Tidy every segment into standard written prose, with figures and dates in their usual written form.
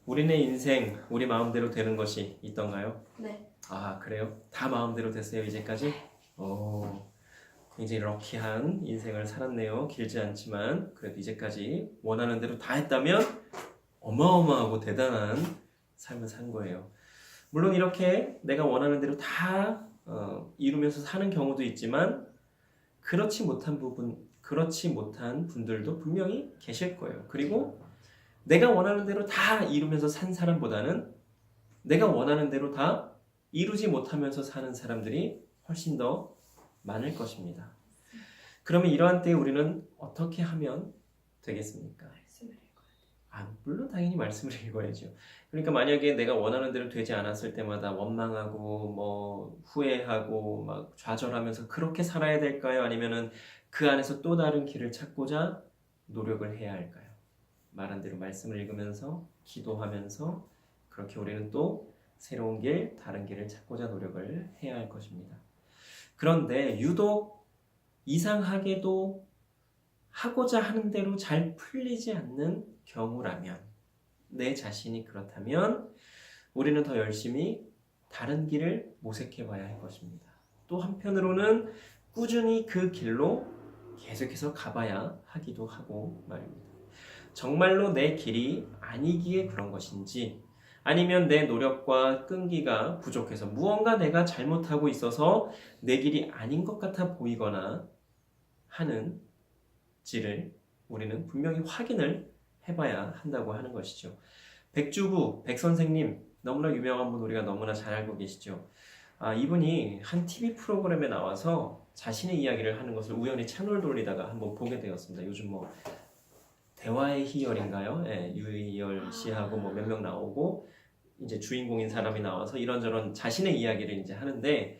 우리네 인생 우리 마음대로 되는 것이 있던가요? 네. 아, 그래요? 다 마음대로 됐어요, 이제까지? 오, 굉장히 럭키한 인생을 살았네요. 길지 않지만 그래도 이제까지 원하는 대로 다 했다면 어마어마하고 대단한 삶을 산 거예요. 물론 이렇게 내가 원하는 대로 다 이루면서 사는 경우도 있지만 그렇지 못한 분들도 분명히 계실 거예요. 그리고 내가 원하는 대로 다 이루면서 산 사람보다는 내가 원하는 대로 다 이루지 못하면서 사는 사람들이 훨씬 더 많을 것입니다. 그러면 이러한 때에 우리는 어떻게 하면 되겠습니까? 말씀을 읽어야 물론 당연히 말씀을 읽어야죠. 그러니까 만약에 내가 원하는 대로 되지 않았을 때마다 원망하고 뭐 후회하고 막 좌절하면서 그렇게 살아야 될까요? 아니면은 그 안에서 또 다른 길을 찾고자 노력을 해야 할까요? 말한 대로 말씀을 읽으면서 기도하면서 그렇게 우리는 또 새로운 길, 다른 길을 찾고자 노력을 해야 할 것입니다. 그런데 유독 이상하게도 하고자 하는 대로 잘 풀리지 않는 경우라면, 내 자신이 그렇다면 우리는 더 열심히 다른 길을 모색해 봐야 할 것입니다. 또 한편으로는 꾸준히 그 길로 계속해서 가봐야 하기도 하고 말입니다. 정말로 내 길이 아니기에 그런 것인지, 아니면 내 노력과 끈기가 부족해서 무언가 내가 잘못하고 있어서 내 길이 아닌 것 같아 보이거나 하는지를 우리는 분명히 확인을 해봐야 한다고 하는 것이죠. 백주부, 백선생님, 너무나 유명한 분 우리가 너무나 잘 알고 계시죠. 이분이 한 TV 프로그램에 나와서 자신의 이야기를 하는 것을 우연히 채널 돌리다가 한번 보게 되었습니다. 요즘 뭐 대화의 희열인가요? 예, 유희열 씨하고 뭐 몇 명 나오고 이제 주인공인 사람이 나와서 이런저런 자신의 이야기를 이제 하는데,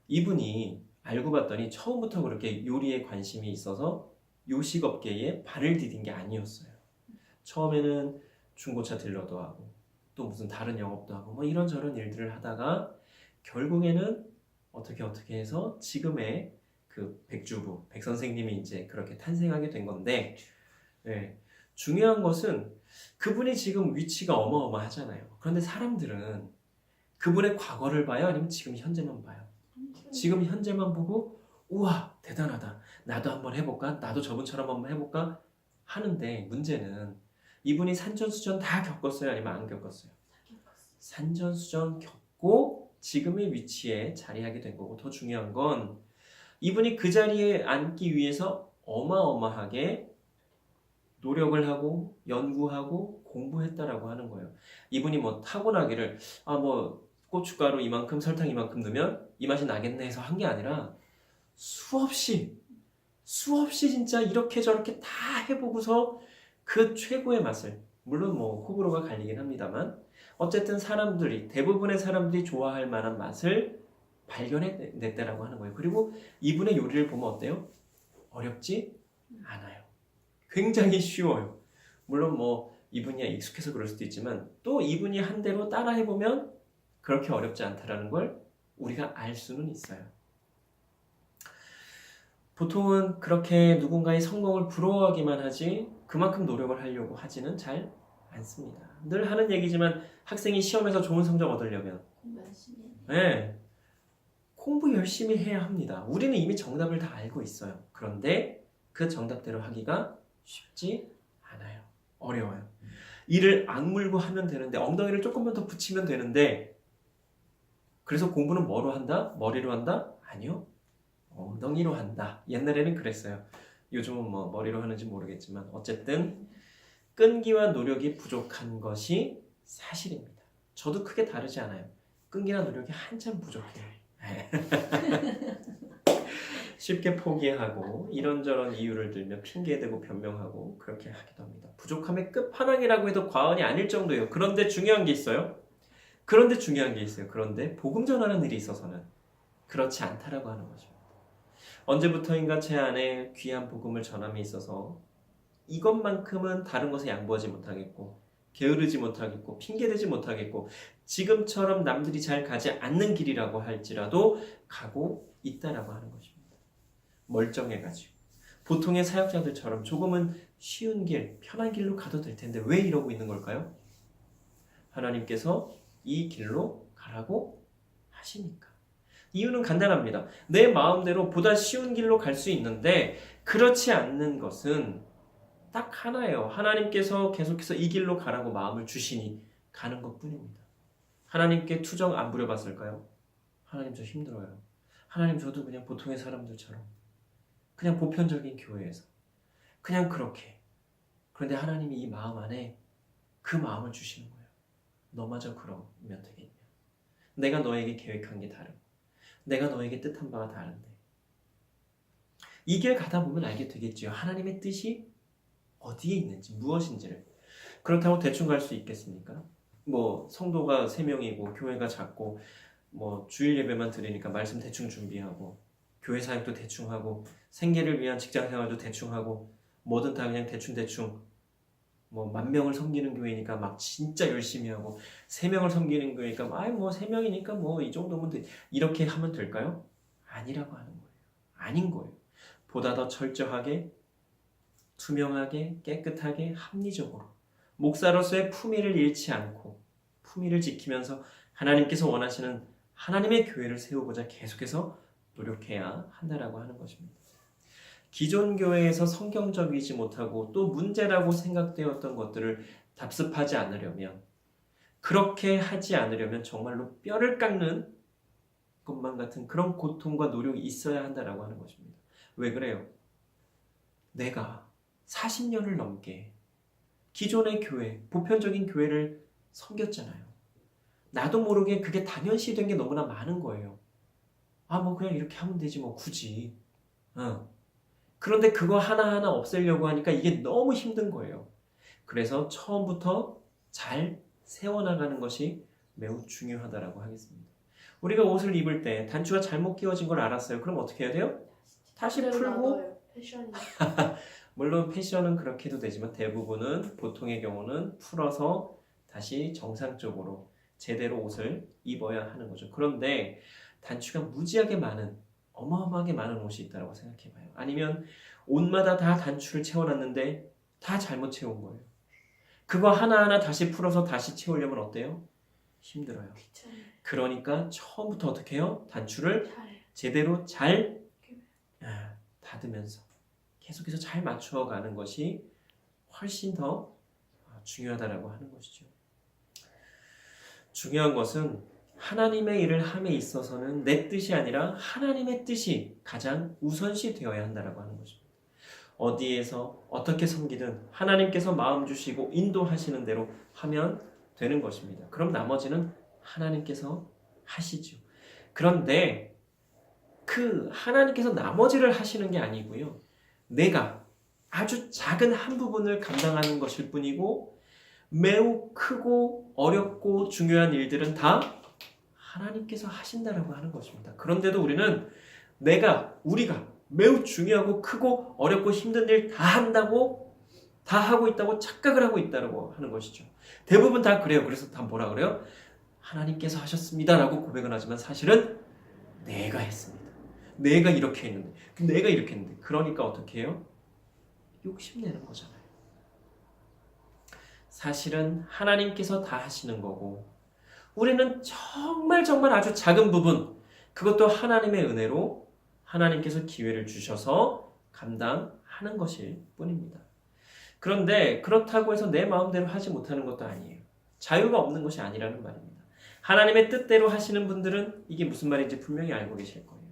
이분이 알고 봤더니 처음부터 그렇게 요리에 관심이 있어서 요식업계에 발을 디딘 게 아니었어요. 처음에는 중고차 딜러도 하고 또 무슨 다른 영업도 하고 뭐 이런저런 일들을 하다가 결국에는 어떻게 해서 지금의 그 백주부, 백선생님이 이제 그렇게 탄생하게 된 건데, 네, 중요한 것은 그분이 지금 위치가 어마어마하잖아요. 그런데 사람들은 그분의 과거를 봐요? 아니면 지금 현재만 봐요? 지금 현재만 보고 우와 대단하다, 나도 한번 해볼까, 나도 저분처럼 한번 해볼까 하는데, 문제는 이분이 산전수전 다 겪었어요? 아니면 안 겪었어요? 산전수전 겪고 지금의 위치에 자리하게 된 거고, 더 중요한 건 이분이 그 자리에 앉기 위해서 어마어마하게 노력을 하고 연구하고 공부했다라고 하는 거예요. 이분이 뭐 타고나기를 뭐 고춧가루 이만큼 설탕 이만큼 넣으면 이 맛이 나겠네 해서 한 게 아니라 수없이 진짜 이렇게 저렇게 다 해보고서 그 최고의 맛을, 물론 뭐 호불호가 갈리긴 합니다만 어쨌든 대부분의 사람들이 좋아할 만한 맛을 발견해냈다라고 하는 거예요. 그리고 이분의 요리를 보면 어때요? 어렵지 않아요. 굉장히 쉬워요. 물론 뭐 이분이 익숙해서 그럴 수도 있지만 또 이분이 한 대로 따라 해보면 그렇게 어렵지 않다라는 걸 우리가 알 수는 있어요. 보통은 그렇게 누군가의 성공을 부러워하기만 하지 그만큼 노력을 하려고 하지는 잘 않습니다. 늘 하는 얘기지만 학생이 시험에서 좋은 성적 얻으려면 공부 열심히 해야 돼요. 네, 공부 열심히 해야 합니다. 우리는 이미 정답을 다 알고 있어요. 그런데 그 정답대로 하기가 쉽지 않아요. 어려워요. 이를 악물고 하면 되는데, 엉덩이를 조금만 더 붙이면 되는데, 그래서 공부는 뭐로 한다? 머리로 한다? 아니요. 엉덩이로 한다. 옛날에는 그랬어요. 요즘은 뭐 머리로 하는지 모르겠지만 어쨌든 끈기와 노력이 부족한 것이 사실입니다. 저도 크게 다르지 않아요. 끈기나 노력이 한참 부족해요. 쉽게 포기하고 이런저런 이유를 들며 핑계대고 변명하고 그렇게 하기도 합니다. 부족함의 끝판왕이라고 해도 과언이 아닐 정도예요. 그런데 중요한 게 있어요. 그런데 복음 전하는 일이 있어서는 그렇지 않다라고 하는 것입니다. 언제부터인가 제 안에 귀한 복음을 전함에 있어서 이것만큼은 다른 것에 양보하지 못하겠고 게으르지 못하겠고 핑계대지 못하겠고 지금처럼 남들이 잘 가지 않는 길이라고 할지라도 가고 있다라고 하는 것입니다. 멀쩡해가지고 보통의 사역자들처럼 조금은 쉬운 길, 편한 길로 가도 될 텐데 왜 이러고 있는 걸까요? 하나님께서 이 길로 가라고 하시니까. 이유는 간단합니다. 내 마음대로 보다 쉬운 길로 갈 수 있는데 그렇지 않는 것은 딱 하나예요. 하나님께서 계속해서 이 길로 가라고 마음을 주시니 가는 것뿐입니다. 하나님께 투정 안 부려봤을까요? 하나님 저 힘들어요. 하나님 저도 그냥 보통의 사람들처럼 그냥 보편적인 교회에서 그냥 그렇게. 그런데 하나님이 이 마음 안에 그 마음을 주시는 거예요. 너마저 그러면 되겠냐. 내가 너에게 계획한 게 다르고 내가 너에게 뜻한 바가 다른데 이 길 가다 보면 알게 되겠지요. 하나님의 뜻이 어디에 있는지 무엇인지를. 그렇다고 대충 갈 수 있겠습니까? 뭐 성도가 3명이고 교회가 작고 뭐 주일 예배만 드리니까 말씀 대충 준비하고 교회 사역도 대충 하고 생계를 위한 직장 생활도 대충 하고 뭐든 다 그냥 대충 뭐 10,000명을 섬기는 교회니까 막 진짜 열심히 하고 3명을 섬기는 교회니까 뭐 3명이니까 뭐 이 정도면 돼. 이렇게 하면 될까요? 아니라고 하는 거예요. 아닌 거예요. 보다 더 철저하게 투명하게 깨끗하게 합리적으로 목사로서의 품위를 잃지 않고 품위를 지키면서 하나님께서 원하시는 하나님의 교회를 세우고자 계속해서 노력해야 한다라고 하는 것입니다. 기존 교회에서 성경적이지 못하고 또 문제라고 생각되었던 것들을 답습하지 않으려면 그렇게 하지 않으려면 정말로 뼈를 깎는 것만 같은 그런 고통과 노력이 있어야 한다라고 하는 것입니다. 왜 그래요? 내가 40년을 넘게 기존의 교회, 보편적인 교회를 섬겼잖아요. 나도 모르게 그게 당연시 된 게 너무나 많은 거예요. 뭐 그냥 이렇게 하면 되지 뭐 굳이. 그런데 그거 하나하나 없애려고 하니까 이게 너무 힘든 거예요. 그래서 처음부터 잘 세워나가는 것이 매우 중요하다라고 하겠습니다. 우리가 옷을 입을 때 단추가 잘못 끼워진 걸 알았어요. 그럼 어떻게 해야 돼요? 다시 풀고 패션이 물론 패션은 그렇게 해도 되지만 대부분은 보통의 경우는 풀어서 다시 정상적으로 제대로 옷을 입어야 하는 거죠. 그런데 단추가 무지하게 많은 어마어마하게 많은 옷이 있다고 생각해봐요. 아니면 옷마다 다 단추를 채워놨는데 다 잘못 채운 거예요. 그거 하나하나 다시 풀어서 다시 채우려면 어때요? 힘들어요. 귀찮아요. 그러니까 처음부터 어떻게 해요? 단추를 잘해요. 제대로 잘 닫으면서 계속해서 잘 맞추어가는 것이 훨씬 더 중요하다라고 하는 것이죠. 중요한 것은 하나님의 일을 함에 있어서는 내 뜻이 아니라 하나님의 뜻이 가장 우선시 되어야 한다라고 하는 것입니다. 어디에서 어떻게 섬기든 하나님께서 마음 주시고 인도하시는 대로 하면 되는 것입니다. 그럼 나머지는 하나님께서 하시죠. 그런데 그 하나님께서 나머지를 하시는 게 아니고요. 내가 아주 작은 한 부분을 감당하는 것일 뿐이고 매우 크고 어렵고 중요한 일들은 다 하나님께서 하신다라고 하는 것입니다. 그런데도 우리는 우리가 매우 중요하고 크고 어렵고 힘든 일 다 한다고 다 하고 있다고 착각을 하고 있다고 하는 것이죠. 대부분 다 그래요. 그래서 다 뭐라 그래요? 하나님께서 하셨습니다라고 고백은 하지만 사실은 내가 했습니다. 내가 이렇게 했는데 내가 이렇게 했는데 그러니까 어떻게 해요? 욕심내는 거잖아요. 사실은 하나님께서 다 하시는 거고 우리는 정말 아주 작은 부분 그것도 하나님의 은혜로 하나님께서 기회를 주셔서 감당하는 것일 뿐입니다. 그런데 그렇다고 해서 내 마음대로 하지 못하는 것도 아니에요. 자유가 없는 것이 아니라는 말입니다. 하나님의 뜻대로 하시는 분들은 이게 무슨 말인지 분명히 알고 계실 거예요.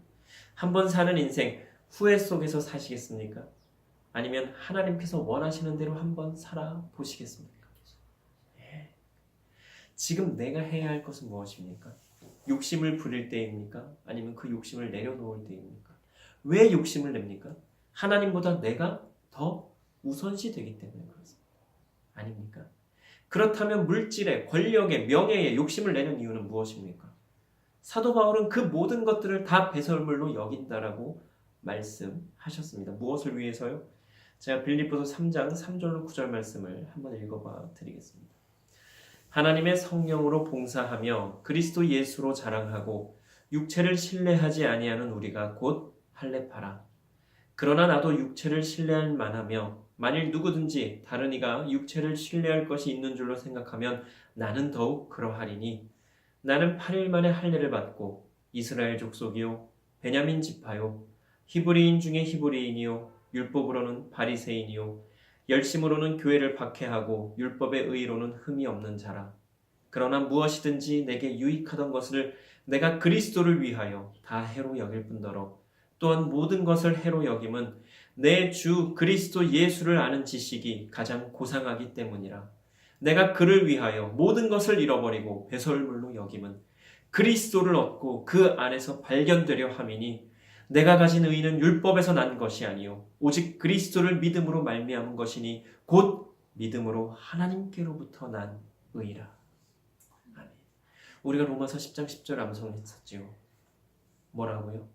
한번 사는 인생 후회 속에서 사시겠습니까? 아니면 하나님께서 원하시는 대로 한번 살아보시겠습니까? 지금 내가 해야 할 것은 무엇입니까? 욕심을 부릴 때입니까? 아니면 그 욕심을 내려놓을 때입니까? 왜 욕심을 냅니까? 하나님보다 내가 더 우선시 되기 때문에 그렇습니다. 아닙니까? 그렇다면 물질에, 권력에, 명예에 욕심을 내는 이유는 무엇입니까? 사도 바울은 그 모든 것들을 다 배설물로 여긴다라고 말씀하셨습니다. 무엇을 위해서요? 제가 빌립보서 3장 3절로 9절 말씀을 한번 읽어봐 드리겠습니다. 하나님의 성령으로 봉사하며 그리스도 예수로 자랑하고 육체를 신뢰하지 아니하는 우리가 곧 할례파라. 그러나 나도 육체를 신뢰할 만하며 만일 누구든지 다른 이가 육체를 신뢰할 것이 있는 줄로 생각하면 나는 더욱 그러하리니 나는 8일 만에 할례를 받고 이스라엘 족속이요 베냐민 지파요 히브리인 중에 히브리인이요 율법으로는 바리새인이요 열심으로는 교회를 박해하고 율법의 의로는 흠이 없는 자라. 그러나 무엇이든지 내게 유익하던 것을 내가 그리스도를 위하여 다 해로 여길 뿐더러 또한 모든 것을 해로 여김은 내 주 그리스도 예수를 아는 지식이 가장 고상하기 때문이라. 내가 그를 위하여 모든 것을 잃어버리고 배설물로 여김은 그리스도를 얻고 그 안에서 발견되려 함이니 내가 가진 의는 율법에서 난 것이 아니요 오직 그리스도를 믿음으로 말미암은 것이니 곧 믿음으로 하나님께로부터 난 의라. 아멘. 우리가 로마서 10장 10절 암송했었지요. 뭐라고요?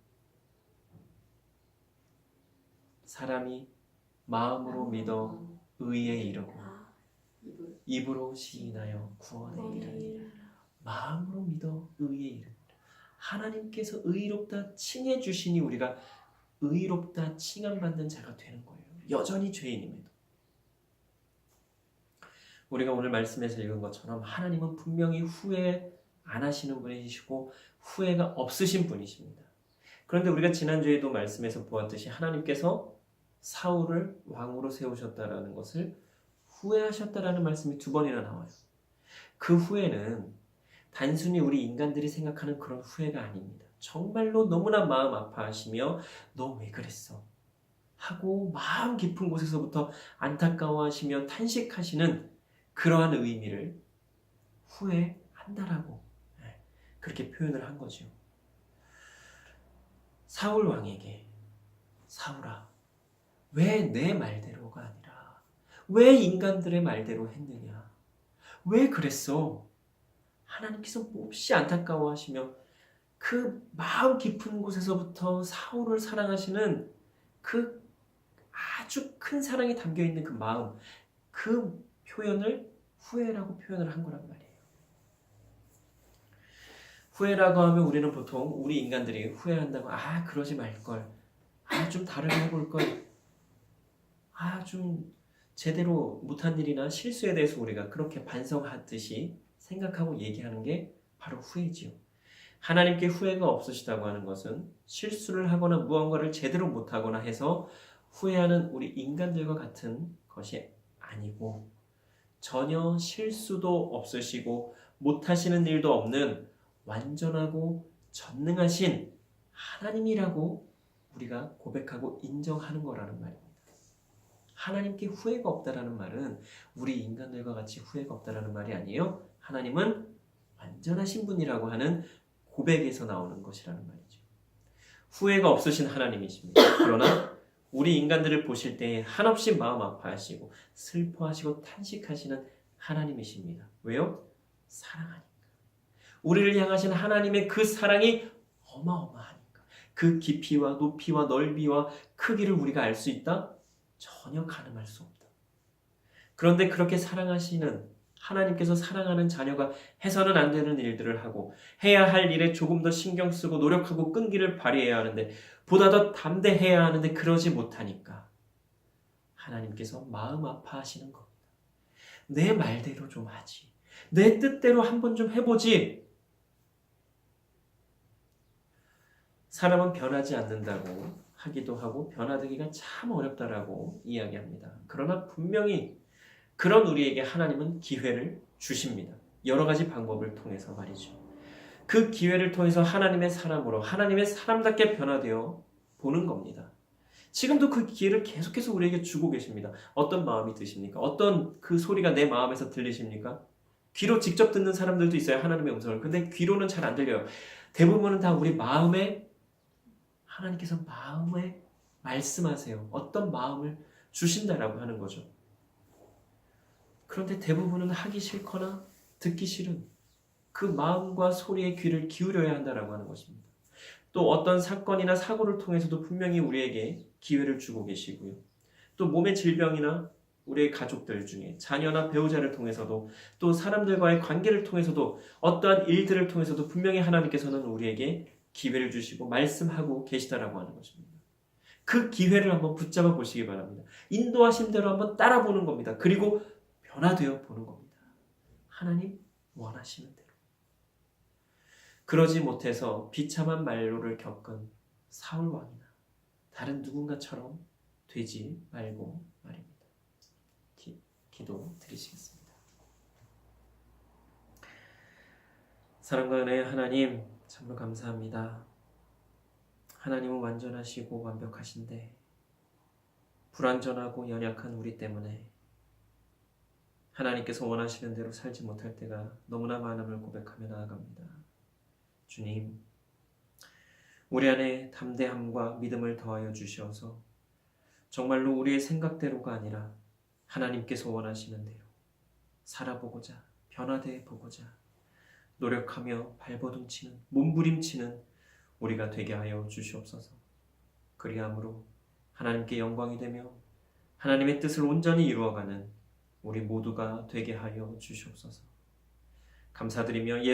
사람이 마음으로 믿어 의에 이르고 입으로 시인하여 구원에 이르니라. 마음으로 믿어 의에 이르니라. 하나님께서 의롭다 칭해 주시니 우리가 의롭다 칭함받는 자가 되는 거예요. 여전히 죄인임에도. 우리가 오늘 말씀에서 읽은 것처럼 하나님은 분명히 후회 안 하시는 분이시고 후회가 없으신 분이십니다. 그런데 우리가 지난주에도 말씀에서 보았듯이 하나님께서 사울을 왕으로 세우셨다라는 것을 후회하셨다라는 말씀이 2번이나 나와요. 그 후회는 단순히 우리 인간들이 생각하는 그런 후회가 아닙니다. 정말로 너무나 마음 아파하시며 너 왜 그랬어? 하고 마음 깊은 곳에서부터 안타까워하시며 탄식하시는 그러한 의미를 후회한다라고 그렇게 표현을 한 거죠. 사울 왕에게 사울아 왜 내 말대로가 아니라 왜 인간들의 말대로 했느냐? 왜 그랬어? 하나님께서 몹시 안타까워하시며 그 마음 깊은 곳에서부터 사울을 사랑하시는 그 아주 큰 사랑이 담겨있는 그 마음, 그 표현을 후회라고 표현을 한 거란 말이에요. 후회라고 하면 우리는 보통 우리 인간들이 후회한다고 그러지 말걸, 좀 다르게 해볼걸, 좀 제대로 못한 일이나 실수에 대해서 우리가 그렇게 반성하듯이 생각하고 얘기하는 게 바로 후회지요. 하나님께 후회가 없으시다고 하는 것은 실수를 하거나 무언가를 제대로 못하거나 해서 후회하는 우리 인간들과 같은 것이 아니고 전혀 실수도 없으시고 못하시는 일도 없는 완전하고 전능하신 하나님이라고 우리가 고백하고 인정하는 거라는 말입니다. 하나님께 후회가 없다라는 말은 우리 인간들과 같이 후회가 없다라는 말이 아니에요. 하나님은 완전하신 분이라고 하는 고백에서 나오는 것이라는 말이죠. 후회가 없으신 하나님이십니다. 그러나 우리 인간들을 보실 때 한없이 마음 아파하시고 슬퍼하시고 탄식하시는 하나님이십니다. 왜요? 사랑하니까. 우리를 향하신 하나님의 그 사랑이 어마어마하니까. 그 깊이와 높이와 넓이와 크기를 우리가 알 수 있다? 전혀 가늠할 수 없다. 그런데 그렇게 사랑하시는 하나님께서 사랑하는 자녀가 해서는 안 되는 일들을 하고 해야 할 일에 조금 더 신경 쓰고 노력하고 끈기를 발휘해야 하는데 보다 더 담대해야 하는데 그러지 못하니까 하나님께서 마음 아파하시는 겁니다. 내 말대로 좀 하지. 내 뜻대로 한번 좀 해보지. 사람은 변하지 않는다고 하기도 하고 변화되기가 참 어렵다라고 이야기합니다. 그러나 분명히 그런 우리에게 하나님은 기회를 주십니다. 여러 가지 방법을 통해서 말이죠. 그 기회를 통해서 하나님의 사람으로 하나님의 사람답게 변화되어 보는 겁니다. 지금도 그 기회를 계속해서 우리에게 주고 계십니다. 어떤 마음이 드십니까? 어떤 그 소리가 내 마음에서 들리십니까? 귀로 직접 듣는 사람들도 있어요. 하나님의 음성을. 근데 귀로는 잘 안 들려요. 대부분은 다 우리 마음에 하나님께서 마음에 말씀하세요. 어떤 마음을 주신다라고 하는 거죠. 그런데 대부분은 하기 싫거나 듣기 싫은 그 마음과 소리의 귀를 기울여야 한다라고 하는 것입니다. 또 어떤 사건이나 사고를 통해서도 분명히 우리에게 기회를 주고 계시고요. 또 몸의 질병이나 우리의 가족들 중에 자녀나 배우자를 통해서도 또 사람들과의 관계를 통해서도 어떠한 일들을 통해서도 분명히 하나님께서는 우리에게 기회를 주시고 말씀하고 계시다라고 하는 것입니다. 그 기회를 한번 붙잡아 보시기 바랍니다. 인도하신 대로 한번 따라보는 겁니다. 그리고 변화되어 보는 겁니다. 하나님 원하시는 대로. 그러지 못해서 비참한 말로를 겪은 사울 왕이나 다른 누군가처럼 되지 말고 말입니다. 기도 드리시겠습니다. 사랑과 은혜의 하나님, 참으로 감사합니다. 하나님은 완전하시고 완벽하신데 불완전하고 연약한 우리 때문에 하나님께서 원하시는 대로 살지 못할 때가 너무나 많음을 고백하며 나아갑니다. 주님, 우리 안에 담대함과 믿음을 더하여 주시어서 정말로 우리의 생각대로가 아니라 하나님께서 원하시는 대로 살아보고자, 변화되어 보고자 노력하며 발버둥치는, 몸부림치는 우리가 되게 하여 주시옵소서. 그리함으로 하나님께 영광이 되며 하나님의 뜻을 온전히 이루어가는 우리 모두가 되게 하여 주시옵소서. 감사드리며